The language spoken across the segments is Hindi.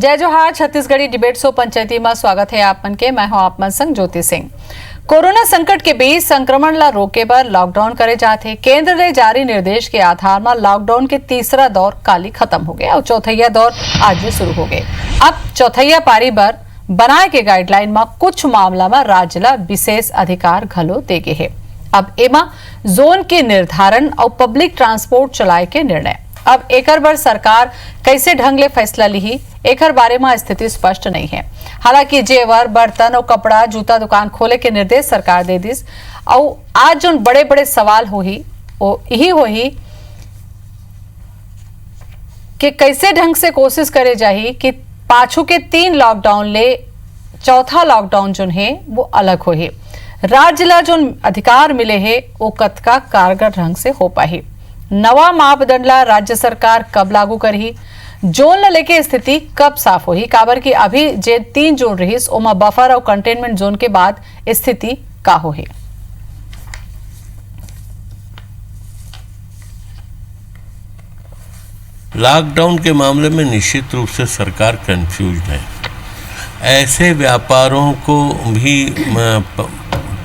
जय जोहार छत्तीसगढ़ी डिबेट शो पंचायती में स्वागत है आपमन के। मैं हूं आपमन संग ज्योति सिंह। कोरोना संकट के बीच संक्रमण ला रोके बर लॉकडाउन करे जाते केंद्र ने जारी निर्देश के आधार में लॉकडाउन के तीसरा दौर काली खत्म हो गया और चौथैया दौर आज शुरू हो गए। अब चौथैया पारी बर बनाए के गाइडलाइन में कुछ मामला में राज्य ला विशेष अधिकार घलो देगे है। अब एमा जोन के निर्धारण और पब्लिक ट्रांसपोर्ट चलाए के निर्णय। अब एकर बर सरकार कैसे ढंग ले फैसला ली एकर बारे में स्थिति स्पष्ट नहीं है। हालांकि जेवर बर्तन और कपड़ा जूता दुकान खोले के निर्देश सरकार दे दिस और आज जो बड़े बड़े सवाल होही वो यही होही कि कैसे ढंग से कोशिश करे जाही कि पाछू के 3 लॉकडाउन ले चौथा लॉकडाउन जो है वो अलग होही। राज्य ला जो अधिकार मिले है वो कतका कारगर ढंग से हो पाही। नवा मापदंड ला राज्य सरकार कब लागू करही, जोन ला लेके स्थिति कब साफ होही, काबर की अभी जे 3 जोन रहीस ओमा बफर और कंटेनमेंट जोन के बाद स्थिति का होही। लॉकडाउन के मामले में निश्चित रूप से सरकार कंफ्यूज है। ऐसे व्यापारों को भी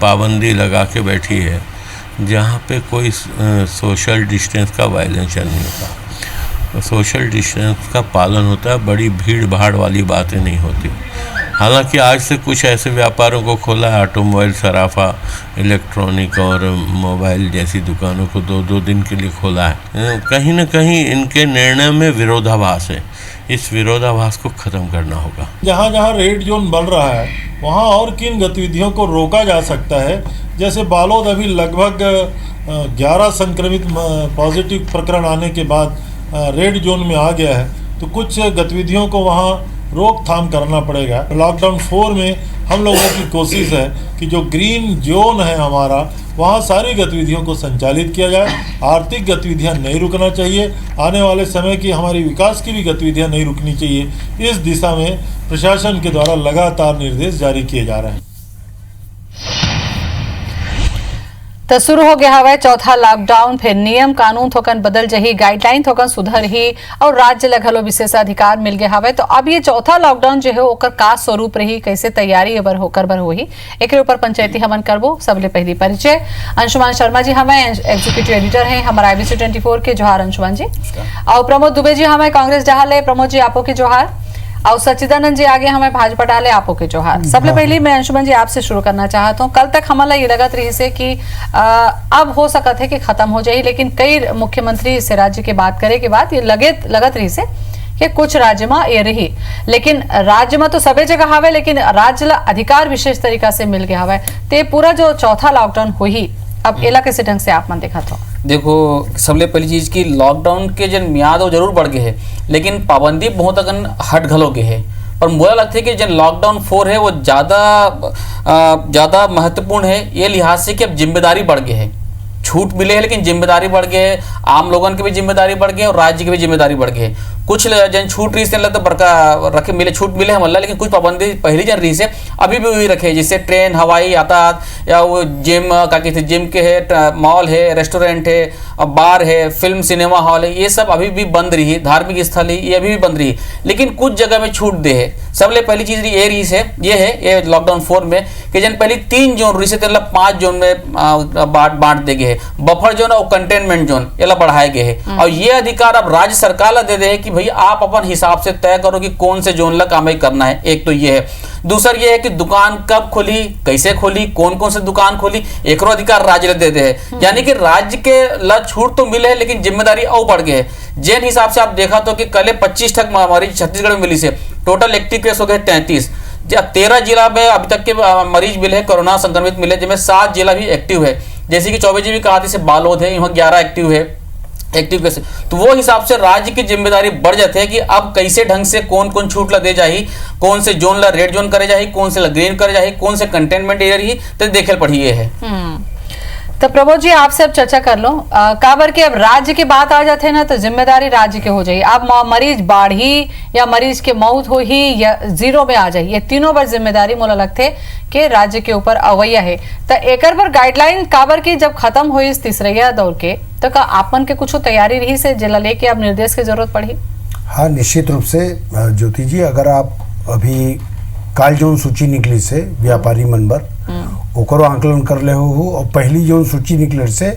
पाबंदी लगा के बैठी है जहाँ पे कोई सोशल डिस्टेंस का वायलेंशन नहीं होता, सोशल डिस्टेंस का पालन होता है, बड़ी भीड़ भाड़ वाली बातें नहीं होती। हालांकि आज से कुछ ऐसे व्यापारों को खोला है, ऑटोमोबाइल, सराफा, इलेक्ट्रॉनिक और मोबाइल जैसी दुकानों को 2-2 दिन के लिए खोला है। कहीं ना कहीं इनके निर्णय में विरोधाभास है। इस विरोधाभास को ख़त्म करना होगा। जहाँ जहाँ रेड जोन बन रहा है वहाँ और किन गतिविधियों को रोका जा सकता है। जैसे बालोद अभी लगभग 11 संक्रमित पॉजिटिव प्रकरण आने के बाद रेड जोन में आ गया है, तो कुछ गतिविधियों को वहाँ रोकथाम करना पड़ेगा। लॉकडाउन 4 में हम लोगों की कोशिश है कि जो ग्रीन जोन है हमारा, वहाँ सारी गतिविधियों को संचालित किया जाए। आर्थिक गतिविधियाँ नहीं रुकना चाहिए, आने वाले समय की हमारी विकास की भी गतिविधियाँ नहीं रुकनी चाहिए। इस दिशा में प्रशासन के द्वारा लगातार निर्देश जारी किए जा रहे हैं। तो शुरू हो गया हवा चौथा लॉकडाउन। फिर नियम कानून थोकन बदल जही, गाइडलाइन थोकन सुधर ही और राज्य ला घलो विशेषाधिकार मिल गया हवा। तो अब ये चौथा लॉकडाउन जो है ओकर का स्वरूप रही, कैसे तैयारी अबर होकर बर होही, एक ऊपर पंचायती हमन करबो। सबले पहली परिचय अंशुमान शर्मा जी हमें एग्जीक्यूटिव एडिटर हैं हमारा IBC 24 के। जोहार अंशुमान जी। और प्रमोद दुबे जी हमें कांग्रेस डाले। प्रमोद जी आपो के जोहार। और सच्चिदानंद जी आगे हमें भाजपा डाले, आपो के जोहार। सबसे पहले मैं अंशुमन जी आपसे शुरू करना चाहता हूँ। कल तक हमारा ये लगत रही से कि अब हो सकता है कि खत्म हो जाए, लेकिन कई मुख्यमंत्री से राज्य के बात करे के बाद ये लगत रही से कि कुछ राज्य में ये रही, लेकिन राज्य में तो सभी जगह हवे, लेकिन राज्य ला अधिकार विशेष तरीका से मिल गया हवे। ते पूरा जो चौथा लॉकडाउन हुई अब एला कैसे ढंग से आप मन देखा था? देखो, सबले पहली चीज की लॉकडाउन के जन मियाद वो जरूर बढ़ गए है, लेकिन पाबंदी बहुत अगन हट घलो गए है। पर मुझे लगता है कि जन लॉकडाउन 4 है वो ज़्यादा महत्वपूर्ण है ये लिहाज से कि अब जिम्मेदारी बढ़ गई है। छूट मिले है लेकिन जिम्मेदारी बढ़ गई है, आम लोगों की भी जिम्मेदारी बढ़ गई है और राज्य की भी जिम्मेदारी बढ़ गई है। कुछ जन छूट रही से तो बड़का रखे मिले छूट मिले है मल्ला, लेकिन कुछ पाबंदी पहली जन रही से अभी भी वही रखे, जैसे ट्रेन, हवाई यातायात या वो जिम का कहते जिम के है, मॉल है, रेस्टोरेंट है, बार है, फिल्म सिनेमा हॉल है, ये सब अभी भी बंद रही है। धार्मिक स्थल है ये अभी भी बंद रही है, लेकिन कुछ जगह में छूट दे है। सबले पहली चीज ये रही से ये लॉकडाउन 4 में कि जन पहले 3 जोन रही से 5 जोन में बांट दे गए। बफर जोन और कंटेनमेंट जोन ये बढ़ाए गए हैं और ये अधिकार अब राज्य सरकार ला दे है कि भाई आप अपन हिसाब से तय करो कि कौन से जोन ला काम करना है। एक तो ये है। दूसरा ये है कि दुकान कब खोली, कैसे खोली, कौन कौन से दुकान खोली, एक अधिकार राज्य दे दे है। यानी कि राज्य के ला छूट तो मिले है लेकिन जिम्मेदारी और बढ़ गई है। जिन हिसाब से आप देखा तो कि कल 25 तक मरीज छत्तीसगढ़ में मिली से टोटल एक्टिव केस हो गए 33। 13 जिला में अभी तक के मरीज मिले कोरोना संक्रमित मिले, जिनमें 7 जिला भी एक्टिव है। जैसे कि 24 जी भी कहा था बालोद है, यहाँ 11 एक्टिव है एक्टिव कैसे। तो वो हिसाब से राज्य की जिम्मेदारी बढ़ जाती है कि अब कैसे ढंग से कौन कौन छूट ला दे जाही, कौन से जोन ला रेड जोन करे जाही, कौन से ला ग्रीन करे जाही, कौन से कंटेनमेंट एरिया रही, तो देखे पड़ी ये है। तो प्रमोद जी आपसे अब चर्चा कर लो। काबर के अब राज्य की बात आ जाते ना तो जिम्मेदारी राज्य के हो जाए। अब मरीज बाढ़ी या मरीज के मौत हो ही या 0 में आ जाए, ये तीनों बार जिम्मेदारी मोला लगते कि राज्य के ऊपर अवैया है। तो एकर पर गाइडलाइन काबर की जब खत्म हुई इस तीसरा दौर के, तो का आपन के कुछ तैयारी रही से जिला लेके अब निर्देश की जरूरत पड़ी? हाँ, निश्चित रूप से ज्योति जी, अगर आप अभी काल जौन सूची निकली से व्यापारी मनबर ओकरो आंकलन कर ले हो और पहली जौन सूची निकले से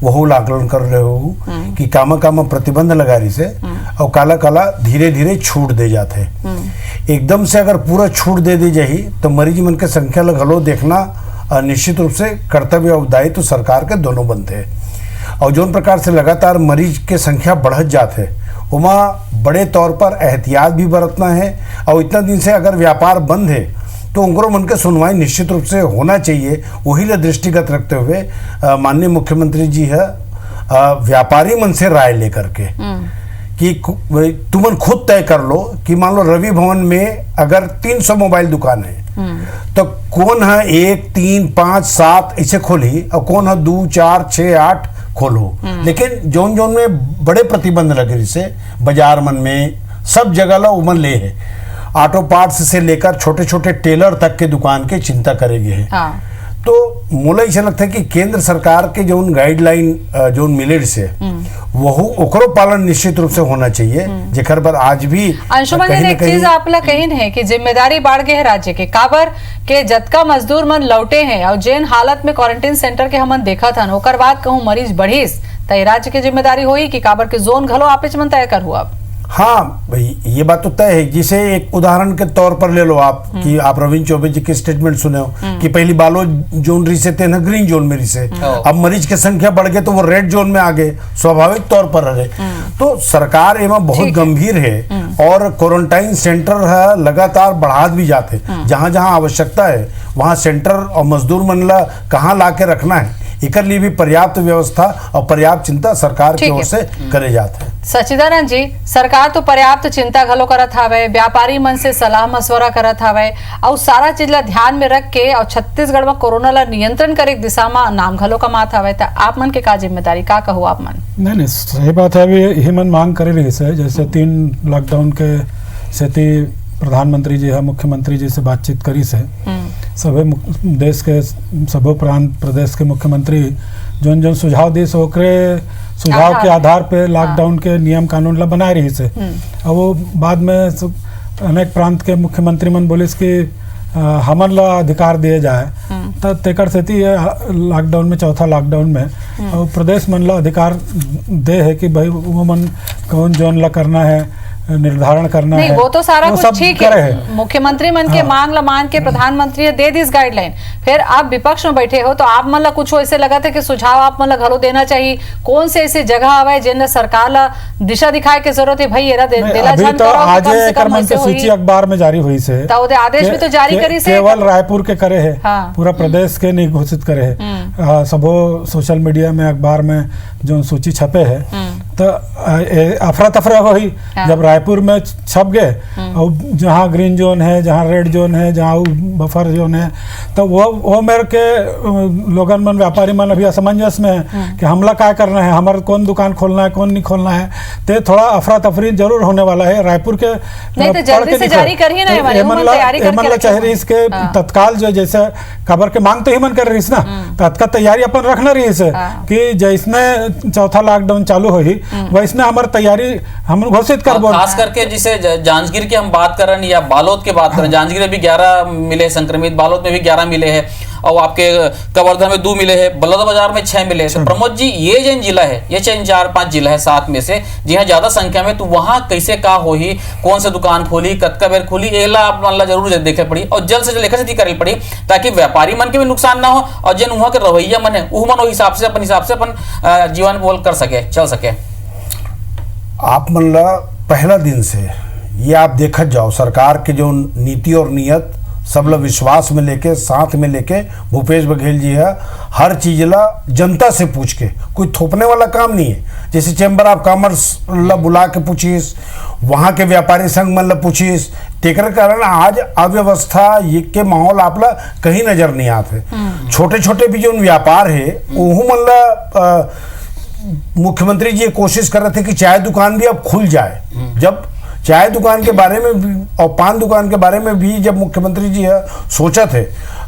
वहो आंकलन कर रहे हो कि कामा कामा प्रतिबंध लगा रही से और काला काला धीरे धीरे छूट दे जाते। एकदम से अगर पूरा छूट दे दी जाही तो मरीज मन के संख्या लगलो देखना निश्चित रूप से कर्तव्य और दायित्व सरकार के दोनों बनते हैं। और जौन प्रकार से लगातार मरीज के संख्या बढ़त जाते उमा बड़े तौर पर एहतियात भी बरतना है। और इतना दिन से अगर व्यापार बंद है तो उनको मन के सुनवाई निश्चित रूप से होना चाहिए। वही ला दृष्टिगत रखते हुए माननीय मुख्यमंत्री जी है व्यापारी मन से राय लेकर के कि तुमन खुद तय कर लो कि मान लो रवि भवन में अगर 300 मोबाइल दुकान है तो कौन है 1, 3, 5, 7 ऐसे खोली और कौन है 2, 4, 6, 8 खोलो। लेकिन जोन जोन में बड़े प्रतिबंध लगे जैसे बाजार मन में सब जगह ला उमन ले है। ऑटो पार्ट्स से लेकर छोटे छोटे टेलर तक के दुकान के चिंता करेगी है। हाँ। तो मोला ऐसा लगता है कि केंद्र सरकार के जो गाइडलाइन जो मिले से वह ओकरो पालन निश्चित रूप से होना चाहिए। जेकर पर आज भी अंशुमन जी एक चीज आप ला कहीन है कि जिम्मेदारी बढ़ गए है राज्य के काबर के जतका मजदूर मन लौटे हैं और जेन हालत में क्वारंटीन सेंटर के हमन देखा था ओकर बाद कहूँ मरीज बढ़ीस तो राज्य की जिम्मेदारी होई कि काबर के जोन घलो आपे मन तय कर हुआ। हाँ भाई, ये बात तो तय है। जिसे एक उदाहरण के तौर पर ले लो आप कि आप रविंद्र चौबे जी के स्टेटमेंट सुने हो कि पहली बालोद जोन रही से तेना ग्रीन जोन में रही से अब मरीज की संख्या बढ़ गए तो वो रेड जोन में आ गए, स्वाभाविक तौर पर रहे। तो सरकार एवं बहुत गंभीर है और क्वारंटाइन सेंटर है लगातार बढ़ा भी जाते। जहां जहां आवश्यकता है वहां सेंटर और मजदूर मन ला कहाँ ला के रखना है एकर लिए भी पर्याप्त व्यवस्था और पर्याप्त चिंता सरकार की ओर से करे जाते हैं। सचिदानंद जी, सरकार तो पर्याप्त चिंता घलो करत हावे, व्यापारी मन से सलाह मशवरा करत हावे और सारा चीज ला ध्यान में रख के और छत्तीसगढ़ में कोरोना ला नियंत्रण करे दिशा में नाम घलो कमात हावे। तो आप मन के का जिम्मेदारी का कहो आप मन? नहीं सही बात है। अभी यही मन मांग करे रही से जैसे 3 लॉकडाउन के सेती प्रधानमंत्री जी है मुख्यमंत्री जी से बातचीत करी से सभी देश के सभी प्रांत प्रदेश के मुख्यमंत्री जोन जोन सुझाव दी से ओकरे सुझाव के आधार पे लॉकडाउन के नियम कानून ला बनाए रही से। और वो बाद में अनेक प्रांत के मुख्यमंत्री मन बोले कि हमन ला अधिकार दिए जाए तो तेकर सेती लॉकडाउन में चौथा लॉकडाउन में और प्रदेश मन ला अधिकार दे है कि भाई वो मन कौन जोन ला करना है निर्धारण करना नहीं, है। वो तो सारा कुछ ठीक है। मुख्यमंत्री मन के हाँ। मांग ला मान के प्रधानमंत्री ने दे दी गाइडलाइन। फिर आप विपक्ष में बैठे हो तो आप मन ला कुछ ऐसे लगा था कि सुझाव आप मन ला घलो देना चाहिए। कौन से ऐसे जगह आवे जिन सरकार ला दिशा दिखाए के जरूरत है भाई एरा देला अभी जान तो करो आज कम से कम के ऐसे सूची होई। अखबार में जारी हुई से तो ओदे आदेश भी तो जारी करी से केवल रायपुर के करे है। हाँ। पूरा प्रदेश के नहीं घोषित करे है। सबो सोशल मीडिया में अखबार में जो सूची छपे है तो अफरा तफरा हुई जब रायपुर में छप गए और जहाँ ग्रीन जोन है जहाँ रेड जोन है जहाँ बफर जोन है तो वो मेरे के लोगन मन व्यापारी मन अभी असमंजस में है कि हमला क्या करना है, हमारा कौन दुकान खोलना है कौन नहीं खोलना है। तो थोड़ा अफरा तफरी जरूर होने वाला है। रायपुर के नहीं तो जल्दी से जारी कर ही ना तैयारी करके चाह रही इसके तत्काल जो जैसे खबर के मांग तो ही मन कर रही ना तत्काल तैयारी अपन रखना रही है कि जैसने चौथा लॉकडाउन चालू हुई वैसने हमारी तैयारी हम घोषित कर बोल। खास करके जिसे जांजगीर की हम बात कर रहे हैं या बालोद की बात करें, जांजगीर में भी 11 मिले संक्रमित, बालोद में भी 11 मिले हैं और आपके कवर्धा में 2 मिले हैं, बलौदाबाजार में 6 मिले हैं। तो प्रमोद जी ये जैन जिला है ये 4-5 जिला है 7 में से जहाँ ज्यादा संख्या में, तो वहां कैसे का हो ही कौन से दुकान खोली कतका बेर खोली एला आप मन ला जरूर देखे पड़ी और जल्द से जल्द लेखा से करे पड़ी ताकि व्यापारी मन के भी नुकसान ना हो और जिन वहां के रवैया मन है वो मन हिसाब से अपन जीवन बोल कर सके चल सके। आप मन ला पहला दिन से ये आप देखत जाओ सरकार के जो नीति और नियत सब लोग विश्वास में लेके साथ में लेके भूपेश बघेल जी है हर चीज ला जनता से पूछ के, कोई थोपने वाला काम नहीं है। जैसे चैम्बर ऑफ कॉमर्स ला बुला के पूछिस, वहाँ के व्यापारी संघ मन ला पूछिस, तेकर कारण आज अव्यवस्था ये के माहौल आप ला कहीं नजर नहीं आते। छोटे छोटे भी जो व्यापार है वह मन ला मुख्यमंत्री जी कोशिश कर रहे थे कि चाय दुकान भी अब खुल जाए। जब चाय दुकान के बारे में भी और पान दुकान के बारे में भी जब मुख्यमंत्री जी सोचा थे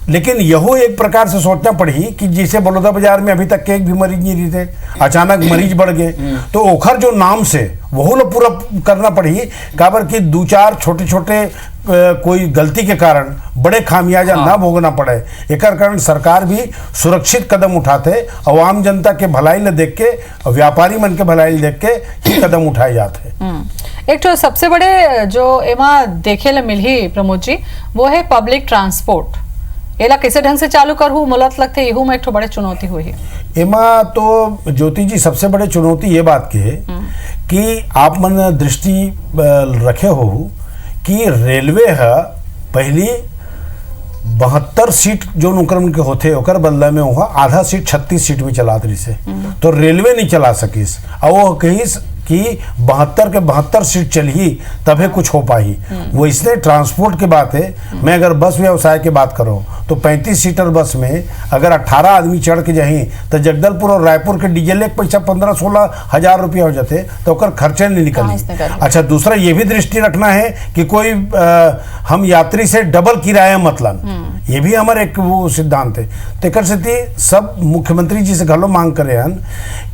लेकिन यहो एक प्रकार से सोचना पड़ी कि जैसे बड़ौदा बाजार में अभी तक एक भी मरीज नहीं रहे थे, अचानक मरीज बढ़ गए, तो ओखर जो नाम से वह लोग पूरा करना पड़ी, काबर कि दो चार छोटे छोटे कोई गलती के कारण बड़े खामियाजा ना भोगना पड़े। एक कारण सरकार भी सुरक्षित कदम उठाते, आवाम जनता के भलाई ले देख के, व्यापारी मन के भलाई देख के ही कदम उठाए जाते। एक तो सबसे बड़े जो एमा देखे ला मिली प्रमोद जी, वो है पब्लिक ट्रांसपोर्ट। एला कैसे ढंग से चालू करहूँ, मुलत लगते यहू में एक बड़े चुनौती हुई। एमा तो ज्योति जी सबसे बड़े चुनौती ये बात की है कि आप मन दृष्टि रखे हो कि रेलवे है पहली 72 सीट जो अनुक्रम के होते ओकर बदला में वहाँ आधा सीट 36 सीट में चलात रही से, तो रेलवे नहीं चला सकीस, और वो कहीं कि 72 के 72 सीट चली तभी कुछ हो पाई। वो इसलिए ट्रांसपोर्ट की बात है। मैं अगर बस व्यवसाय की बात करूं तो 35 सीटर बस में अगर 18 आदमी चढ़ के जाही तो जगदलपुर और रायपुर के डीजल एक पैसा 15-16 हजार रुपया हो जाते, तो ओकर खर्चे नहीं निकली। अच्छा, दूसरा ये भी दृष्टि रखना है कि कोई हम यात्री से डबल किराया मतलब, ये भी हमारे एक वो सिद्धांत है। तो एक स्थिति सब मुख्यमंत्री जी से घलो मांग करे हन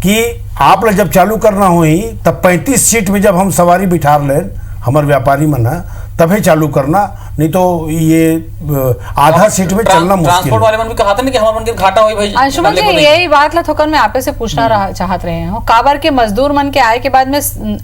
कि आप लोग जब चालू करना हुई तब 35 सीट में जब हम सवारी बिठा ले हमारे व्यापारी मन है तभी चालू करना, नहीं तो ये आधा सीट में चलना मुश्किल। ट्रांसपोर्ट वाले मन भी कहा था ना कि हमारे मन के घाटा हुई भाई। अंशुमन जी यही बात ला थोकन मैं आपे से पूछना चाहत रहे हैं, काबर के मजदूर मन के आए के बाद में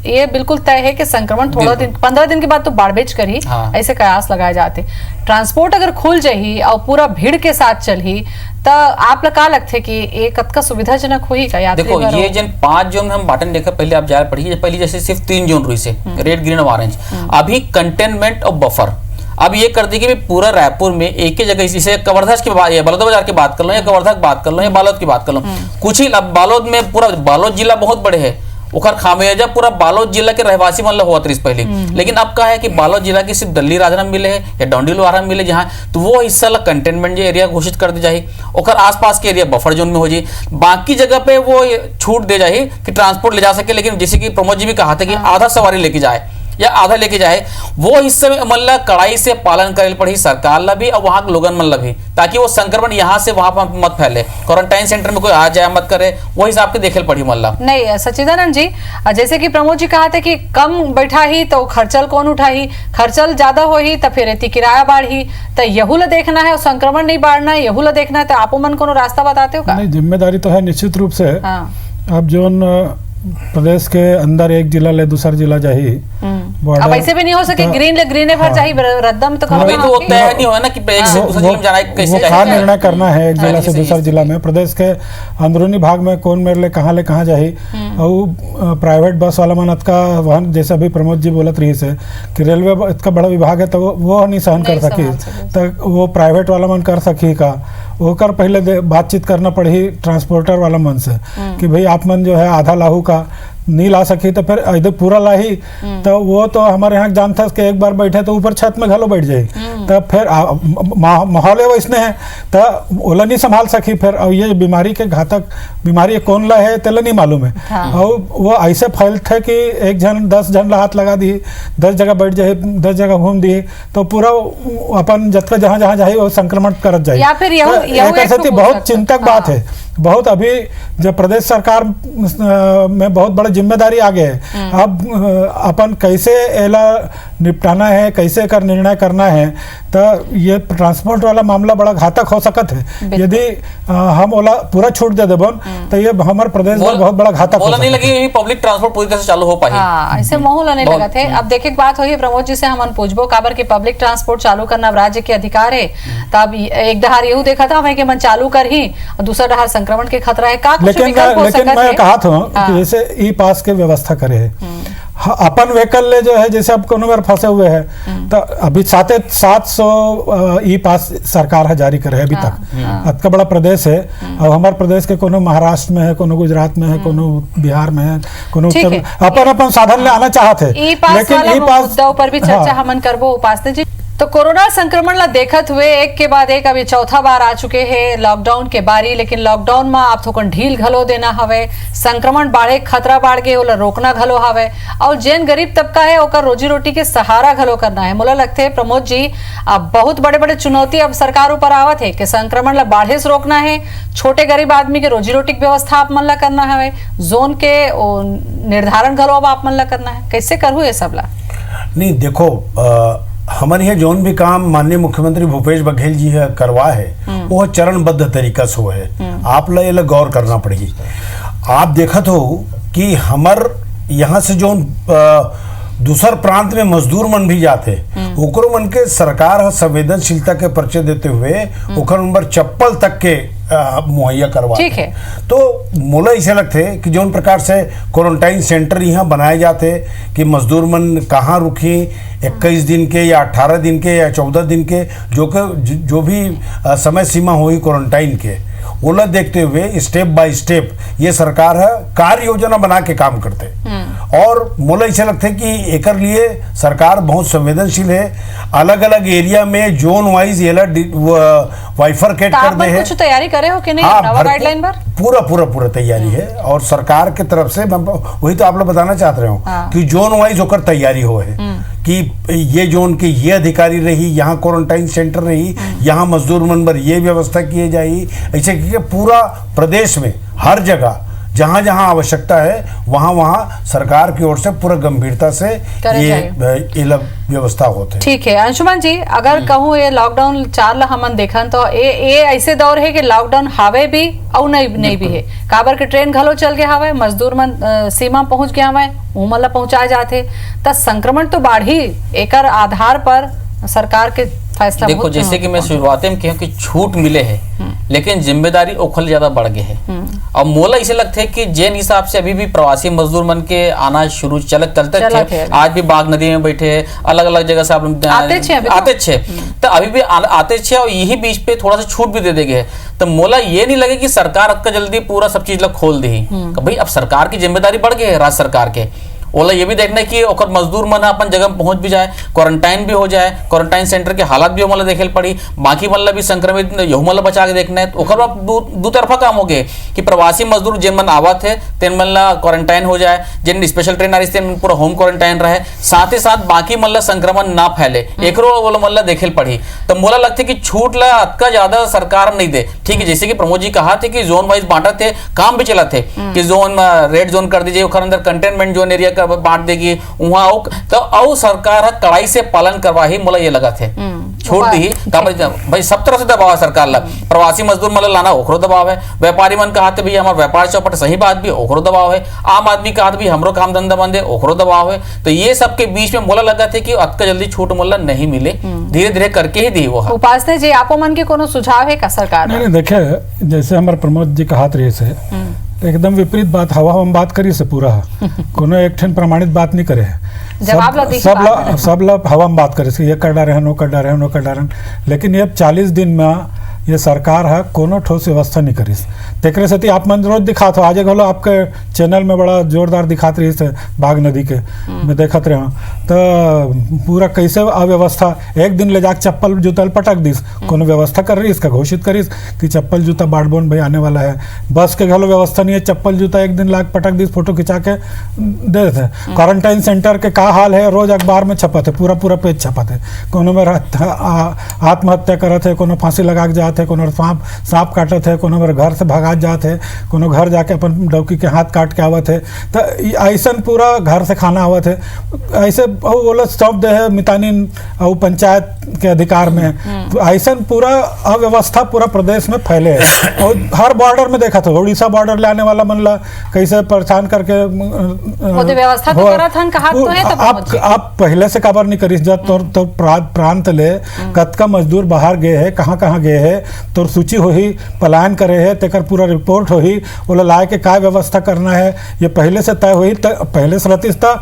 ये बिल्कुल तय है कि संक्रमण थोड़ा दिन 15 दिन के बाद तो बाढ़ कर ही ऐसे कयास लगाए जाते। ट्रांसपोर्ट अगर खुल जाही और पूरा भीड़ के साथ चलही तो आप लोग का लगते कि ये कतका सुविधाजनक हुई का यात्री? देखो ये जन 5 जोन में हम बाटन देखा, पहले आप जा पढ़िए, पहले जैसे सिर्फ 3 जोन रुई से रेड ग्रीन और ऑरेंज, अभी कंटेनमेंट और बफर अब ये कर दी कि पूरा रायपुर में एक ही जगह, इसे कवर्धा की बात, बलौदा बाजार की बात कर लो या कवर्धा की बात कर लो या बालोद की बात कर लो, कुछ ही बालोद में पूरा बालोद जिला बहुत बड़े है, उखर खामियाजा पूरा बालोद जिला के रहवासी मन हुआ था पहले, लेकिन अब क्या है कि बालोद जिला की सिर्फ दल्ली राजनाम मिले है या डोंडी लोहारा मिले जहाँ, तो वो हिस्सा ला कंटेनमेंट एरिया घोषित कर दी जाए, और आसपास के एरिया बफर जोन में हो जाए, बाकी जगह पे वो छूट दे जाए कि ट्रांसपोर्ट ले जा सके, लेकिन जैसे कि प्रमोद जी भी कहा था कि आधा सवारी लेके जाए या आधा लेके जाए, वो हिस्से में मतलब कड़ाई से पालन करे पड़ी सरकार ला भी और वहां के लोगन मन ला भी, ताकि वो संक्रमण यहाँ से वहां पर मत फैले, क्वारंटाइन सेंटर में कोई आ जाए मत करे, वो हिसाब के देखे पड़ी मन ला। नहीं सच्चिदानंद जी, जैसे कि प्रमोद जी कहा था कि कम बैठा ही तो खर्चल कौन उठाही, खर्चल ज्यादा हो ही तो फिर इतनी किराया बढ़ी, तो यहू ला देखना है और संक्रमण नहीं बढ़ना है, यहू ला देखना है, तो आपो मन को रास्ता बताते हो का? नहीं, जिम्मेदारी तो है निश्चित रूप से। अब जो प्रदेश के अंदर एक जिला ले दूसरा जिला जाही, अब ऐसे भी नहीं हो सके ग्रीन ले ग्रीन भर जाही रद्दम, तो अभी तो तय नहीं हुआ ना कि एक से दूसरे जिले में जाना है, कैसे जाए, निर्णय करना है एक जिला से दूसरा जिला में, प्रदेश के अंदरूनी भाग में कौन मेरे ले कहाँ जाही, और प्राइवेट बस वाला मन का वाहन, जैसे अभी प्रमोद जी बोलत रही से कि रेलवे इतना बड़ा विभाग है तो वो नहीं सहन कर सकी, तो वो प्राइवेट वाला मन कर सकी का, होकर पहले बातचीत करना पड़ी ट्रांसपोर्टर वाला मन से कि भाई आप मन जो है आधा लाहू का नहीं ला सकी तो फिर इधर पूरा लाही, तो वो तो हमारे यहाँ जानता कि एक बार बैठे तो ऊपर छत में घलो बैठ जाए, तो फिर माहौल वैसने है तो ओला नहीं संभाल सकी, फिर और ये बीमारी के घातक बीमारी कौन ला है तेला नहीं मालूम है, और वो ऐसे फैलते कि एक जन 10 जन ला हाथ लगा दी, 10 जगह बैठ जाए, 10 जगह घूम दी, तो पूरा अपन जत्का जहाँ जाए वो संक्रमण करत जाए, या फिर एक बहुत चिंतक बात है। बहुत अभी जब प्रदेश सरकार में बहुत बड़ा जिम्मेदारी आ गया है, अब अपन कैसे एला निपटाना है, कैसे कर निर्णय करना है, तो ये ट्रांसपोर्ट वाला मामला बड़ा घातक हो सकत है। यदि हम ओला पूरा छूट दे देबन तो ये हमारे प्रदेश में बहुत बड़ा घातक हो नहीं लगी पब्लिक ट्रांसपोर्ट पूरी तरह से चालू हो पाए, ऐसे माहौल नहीं लगा थे। अब देखे बात हुई प्रमोद जी से हम पूछबो काबर के पब्लिक ट्रांसपोर्ट चालू करना राज्य के अधिकार है, तब एक डहार यू देखा था हमें कि मन चालू कर ही और दूसरा डहार संक्रमण के खतरा है का, लेकिन मैं कहा था कि जैसे ई पास के व्यवस्था करे है, अपन व्हीकल ले जो है जैसे अब कोनो बार फंसे हुए हैं तो अभी 700 ई पास सरकार है जारी करे है अभी तक, इतना बड़ा प्रदेश है, और हमारे प्रदेश के कोनो महाराष्ट्र में है, कोनो गुजरात में है, कोनो बिहार में है, कोनो अपन साधन ले आना चाहते हैं, लेकिन ई पास पर भी चर्चा हमन करबो। उपासना जी तो कोरोना संक्रमण ला देखत हुए एक के बाद एक अभी चौथा बार आ चुके हैं लॉकडाउन के बारी, लेकिन लॉकडाउन में आप थोकन ढील घलो देना हवे, संक्रमण बाढ़े खतरा बाढ़ के ओला रोकना घलो हवे और जैन गरीब तबका है ओकर रोजी रोटी के सहारा घलो करना है। मोला लगते है प्रमोद जी अब बहुत बड़े बड़े चुनौती अब सरकार ऊपर आवत है कि संक्रमण ला बाढ़े से रोकना है, छोटे गरीब आदमी के रोजी रोटी की व्यवस्था आप मन ला करना है, जोन के निर्धारण घलो अब आप मन ला करना है, कैसे करूँ ये सब ला? नहीं देखो, हमारे यहाँ जौन भी काम माननीय मुख्यमंत्री भूपेश बघेल जी है करवा है वो चरणबद्ध तरीका से है। आप ला ये गौर करना पड़ेगी। आप देखत हो कि हमर यहाँ से जौन दूसर प्रांत में मजदूर मन भी जाते ओकरो मन के सरकार संवेदनशीलता के परिचय देते हुए ओकर नंबर चप्पल तक के मुहैया करवा ठीक है। तो मोला ऐसे लगते कि जौन प्रकार से क्वारंटाइन सेंटर यहाँ बनाए जाते कि मजदूर मन कहाँ रुकी 21 दिन के या 18 दिन के या 14 दिन के जो भी समय सीमा हुई क्वारंटाइन के ओला देखते हुए स्टेप बाय स्टेप ये सरकार है कार्य योजना बना के काम करते और मोला ऐसा लगता है कि एकर लिए सरकार बहुत संवेदनशील है। अलग अलग एरिया में जोन वाइज ये वाइफरकेट कर दे है। कुछ तैयारी करे हो कि नहीं? हाँ, नवा गाइडलाइन पर पूरा तैयारी है और सरकार के तरफ से वही तो आप लोग बताना चाहते रहे हो कि जोन वाइज होकर तैयारी हो है कि ये जोन के ये अधिकारी रही, यहाँ क्वारंटाइन सेंटर रही, यहाँ मजदूर मनबर ये व्यवस्था की जाएगी, ऐसे कि पूरा प्रदेश में हर जगह जहाँ जहाँ आवश्यकता है वहाँ वहाँ सरकार की ओर से पूरा गंभीरता से ये व्यवस्था होते। ठीक है अंशुमन जी, अगर कहूँ ये लॉकडाउन 4 ला हमन देखन तो ये ऐसे दौर है कि लॉकडाउन हावे भी और नहीं भी है, काबर के ट्रेन घलो चल गया हवे, मजदूर मन सीमा पहुंच गया हवे, उमला पहुंचाए जाते त संक्रमण तो बाढ़ी एकर आधार पर सरकार के फैसला। देखो जैसे कि मैं शुरुआत में कहूँ कि छूट मिले है लेकिन जिम्मेदारी ओखल ज्यादा बढ़ गए है और मोला इसे लगता है कि जिन हिसाब से अभी भी प्रवासी मजदूर मन के आना शुरू चलते थे, आज भी बाग नदी में बैठे अलग अलग जगह से आप आते छे तो अभी भी आते छे और यही बीच पे थोड़ा सा छूट भी दे देंगे तो मोला ये नहीं लगे कि सरकार अब जल्दी पूरा सब चीज खोल दी भाई। अब सरकार की जिम्मेदारी बढ़ गई है राज्य सरकार के, ओला ये भी देखना है कि ओकर मजदूर मन अपन जगह में पहुंच भी जाए, क्वारंटाइन भी हो जाए, क्वारंटाइन सेंटर के हालात भी मतलब देखे पड़ी, बाकी मतलब भी संक्रमित यहू मतलब बचा के देखना है। ओकर बाद दो तरफा काम हो गए कि प्रवासी मजदूर जिन मन आवत है तेन मन ला क्वारंटाइन हो जाए, जिन स्पेशल ट्रेन आ रही है पूरा होम क्वारंटाइन रहे, साथ ही साथ बाकी मतलब संक्रमण ना फैले एकरो मतलब देखे पड़ी। तो मोला लगता है कि छूट ला अतका ज्यादा सरकार नहीं दे। ठीक है, जैसे कि प्रमोद जी कहा थे कि जोन वाइज बांटा थे, काम भी चला थे कि जोन रेड जोन कर दीजिए, अंदर कंटेनमेंट जोन एरिया बांट देगी वहां तो सरकार कड़ाई से पालन करवा ही मोला ये लगा थे छोड़ दी भाई सब तरह से दबाव है सरकार ला। प्रवासी मजदूर मतलब लाना ओकरो दबाव है, व्यापारी मन कहा भैया हमारा व्यापार चौपट सही बात भी ओकरो दबाव है, आम आदमी कहा भी हमरो काम धंधा बंद है ओकरो दबाव है। तो ये सब के बीच में मोला लगा थे कि अतका जल्दी छूट मोला नहीं मिले, धीरे धीरे करके ही दी वो। उपासना जी आपो मन के कोनो सुझाव है का सरकार? नहीं देखे जैसे हमारे प्रमोद जी कहा रहे से एकदम विपरीत बात हवा हम बात करी से पूरा कोनो एक ठन प्रमाणित बात नहीं करे, सब लोग हवा में बात करे से ये कर डारे वो कर डारे वो कर डारे, लेकिन ये 40 दिन में ये सरकार है कोनो ठोस व्यवस्था नहीं करी। तेकरे से आप मन रोज दिखाते हो, आज घलो आपके चैनल में बड़ा जोरदार दिखाते रही से बाग नदी के मैं देखते रहे तो पूरा कैसे अव्यवस्था, एक दिन ले जाके चप्पल जूता पटक दिस, कोनो व्यवस्था कर रही इसका घोषित करीस कि चप्पल जूता बाढ़ बोन भाई आने वाला है, बस के घलो व्यवस्था नहीं है, चप्पल जूता एक दिन लाके पटक दिस, फोटो खिंचा के दे देते। क्वारंटाइन सेंटर के का हाल है रोज अखबार में छपा थे, पूरा पेज छपा थे, कोनो में आत्महत्या करत है, कोनो फांसी लगा के जाते है, कोनो सांप काटत है, कोनो घर से भगा जाते है, कोनो घर जाके अपन डौकी के हाथ काट के आवत है, तो ऐसा पूरा घर से खाना आवत है, ऐसे बोला सौंप दे है मितानिन और पंचायत के अधिकार में, ऐसा पूरा अव्यवस्था पूरा प्रदेश में फैले है। और हर बॉर्डर में देखा था, उड़ीसा बॉर्डर ले आने वाला मन ला कैसे परेशान करके व्यवस्था तो करत हन, कहा तो है आप पहले से काबर नहीं करी जब तो प्रांत ले कतका मजदूर बाहर गए है, कहाँ गए है, तो सूची हो ही पलायन करे है तेकर पूरा रिपोर्ट हो ही वो लाए के काय व्यवस्था करना है ये पहले से तय हुई। पहले से रहती था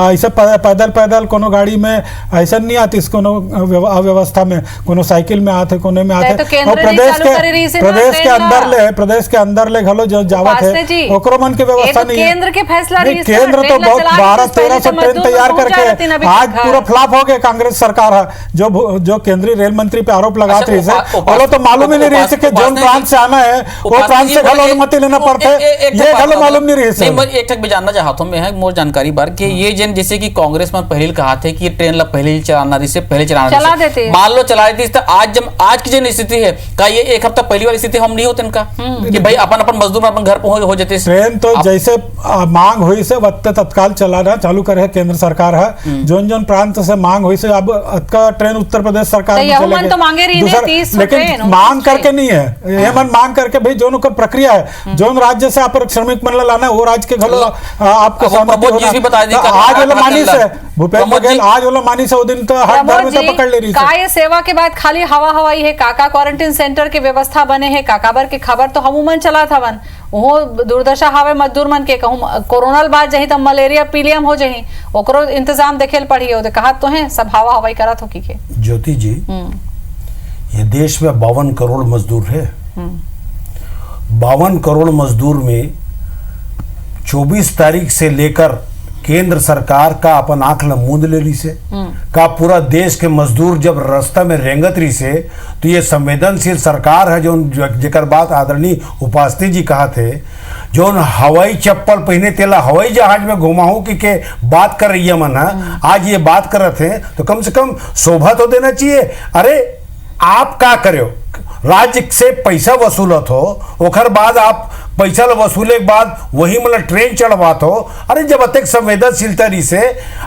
ऐसे पैदल पैदल कोनो गाड़ी में ऐसा नहीं आती कोनो अव्यवस्था में कोनो साइकिल में आते कोने में आते और प्रदेश के अंदर ले घलो जो जावत है ओकरो मन के व्यवस्था नहीं है। केंद्र के फैसला केंद्र तो बहुत 12-13 से ट्रेन तैयार करके आज पूरा फ्लॉप हो गया कांग्रेस सरकार है जो केंद्रीय रेल मंत्री पे आरोप लगा रही है और तो मालूम ही नहीं रही कि जो प्रांत से आना है वो प्रांत से घलो अनुमति लेना पड़ता है ये घलो मालूम नहीं रही। एक तक भी जानना चाहता हूँ मैं मोर जानकारी बार कि ये जन जैसे कि कांग्रेस में पहले कहा थे कि ट्रेन ला पहले ही चलाना रही से पहले चला देते मान लो चला देती आज की जो स्थिति है का ये एक हफ्ता पहली वाली स्थिति हम नहीं होते इनका कि भाई अपन मजदूर अपन घर पर हो जाते ट्रेन तो जैसे मांग हुई से वक्त तत्काल चलाना चालू करे केंद्र सरकार है जोन प्रांत से मांग हुई से अब का ट्रेन उत्तर प्रदेश सरकार लेकिन मांग करके नहीं है ये मन मांग करके भाई जोन प्रक्रिया है जोन राज्य से आप श्रमिक मन लाना है वो राज्य के घलो आपको आज वाला मानी से भूपेन्द्र बघेल आज वाला मानी से वो दिन तो हर धर्म से पकड़ ले रही है। सेवा के बाद खाली हवा हवाई है काका क्वारंटीन सेंटर के व्यवस्था बने है काकाबर के खबर तो हमूमन चला था वन वो दुर्दशा हावे मजदूर मन के कहूं कोरोना बाद जही तब मलेरिया पीलियम हो जही ओकरो इंतजाम देखेल पड़ी है कहा तो है सब हवा हवाई करत हो की के ज्योति जी ये देश में 52 करोड़ मजदूर है 52 करोड़ मजदूर में 24 तारीख से लेकर केंद्र सरकार का अपन आंख मूंद ले ली से का पूरा देश के मजदूर जब रास्ता में रेंगत रही से तो ये संवेदनशील सरकार है जो जेकर बात आदरणीय उपाध्याय जी कहा थे जो हवाई चप्पल पहने तेला हवाई जहाज में घुमाऊ के बात कर रही है मन आज ये बात कर रहे थे तो कम से कम शोभा तो देना चाहिए। अरे आप क्या करो राज्य से पैसा वसूलत हो ओखर बाद आप पैसा वसूले के बाद वही मतलब ट्रेन चढ़वात हो। अरे जब अत्यंत संवेदनशील तरीके से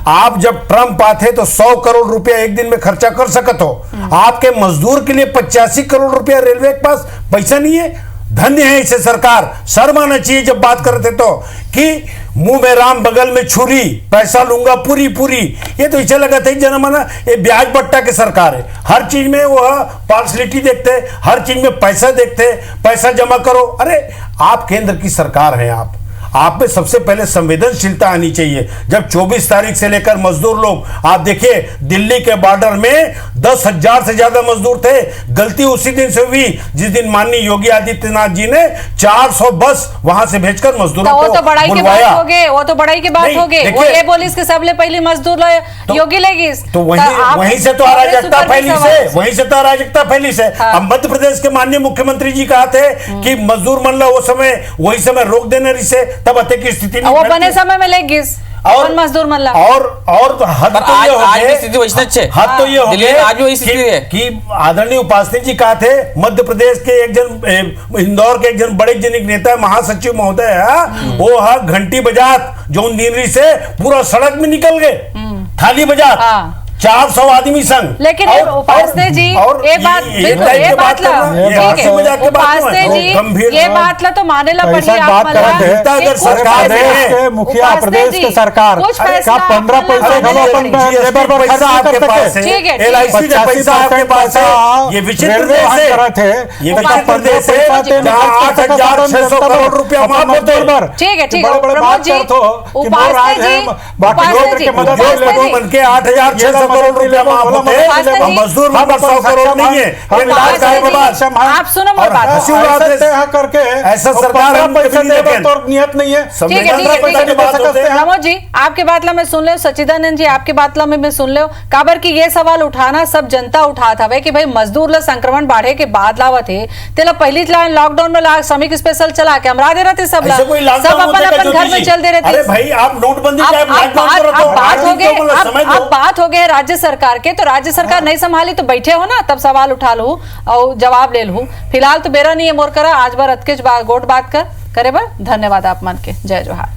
आप जब ट्रम्प आते तो 100 करोड़ रुपया एक दिन में खर्चा कर सकत हो आपके मजदूर के लिए 85 करोड़ रुपया रेलवे के पास पैसा नहीं है। धन्य है इसे सरकार शर्म आना चाहिए जब बात करते तो कि मुंह में राम बगल में छुरी पैसा लूंगा पूरी पूरी ये तो इसे लगा था जनमाना ये ब्याज बट्टा की सरकार है हर चीज में वो पार्सलिटी देखते हर चीज में पैसा देखते पैसा जमा करो। अरे आप केंद्र की सरकार हैं आप में सबसे पहले संवेदनशीलता आनी चाहिए। जब 24 तारीख से लेकर मजदूर लोग आप देखिए दिल्ली के बॉर्डर में 10,000 से ज्यादा मजदूर थे। गलती उसी दिन से हुई जिस दिन माननीय योगी आदित्यनाथ जी ने 400 बस वहां से भेजकर मजदूरों को बुलवाया। वो तो बड़ाई की बात हो गई वो ये बोलिस के सबले पहले मजदूर योगी लेगी तो वहीं से तो अराजकता फैली से अब मध्य प्रदेश के माननीय मुख्यमंत्री जी कहा थे कि मजदूर मन ला वो समय वही समय रोक देने से तब अत्य की स्थिति नहीं वो बने समय में लेगिस और मजदूर मल्ला और तो हद तो ये हो गए स्थिति वैसे अच्छे हद तो ये हो गए आज भी स्थिति है कि आदरणीय उपाध्याय जी कहा थे मध्य प्रदेश के एक जन इंदौर के एक जन बड़े जनिक नेता महासचिव महोदय है वो घंटी बजात जो नीरी से पूरा सड़क में निकल गए थाली बजात 400 आदमी संग लेकिन उपाध्याय जी ये बात ला तो माने ला पड़ी अगर सरकार के मुखिया प्रदेश के सरकार का 15 पैसा आपके पास है LIC का पैसा आपके पास है ये विचित्र देश है ये विचित्र देश है जहां 8,600 करोड़ रुपया माफ ठीक है प्रमोद जी उपाध्याय जी बाकी लोगों मन के 8,600 करोड़ रुपया माफ होते हैं मजदूर में 100 करोड़ नहीं है। आप सुनो मेरी बात करके ऐसा सरकार हम पैसा देगा तो नियत नहीं है। प्रमोद जी आपके बात ला मैं सुन ले सच्चिदानंद जी आपके बात ला मैं सुन ले काबर की ये सवाल उठाना सब जनता उठात हवे कि भाई मजदूर ला संक्रमण बढ़े के बाद लावत है तेला पहली लॉकडाउन में श्रमिक स्पेशल चला के हमरा दे रहते सब अपन घर में चल दे रहते। अरे भाई आप नोटबंदी बात हो गए राज्य सरकार के तो राज्य सरकार नहीं संभाली तो बैठे हो ना तब सवाल उठा लूं और जवाब ले लूं। फिलहाल तो बेरा नहीं है मोर करा आज बार अतकेज गोट बात करे बा धन्यवाद आप मन के जय जोहार।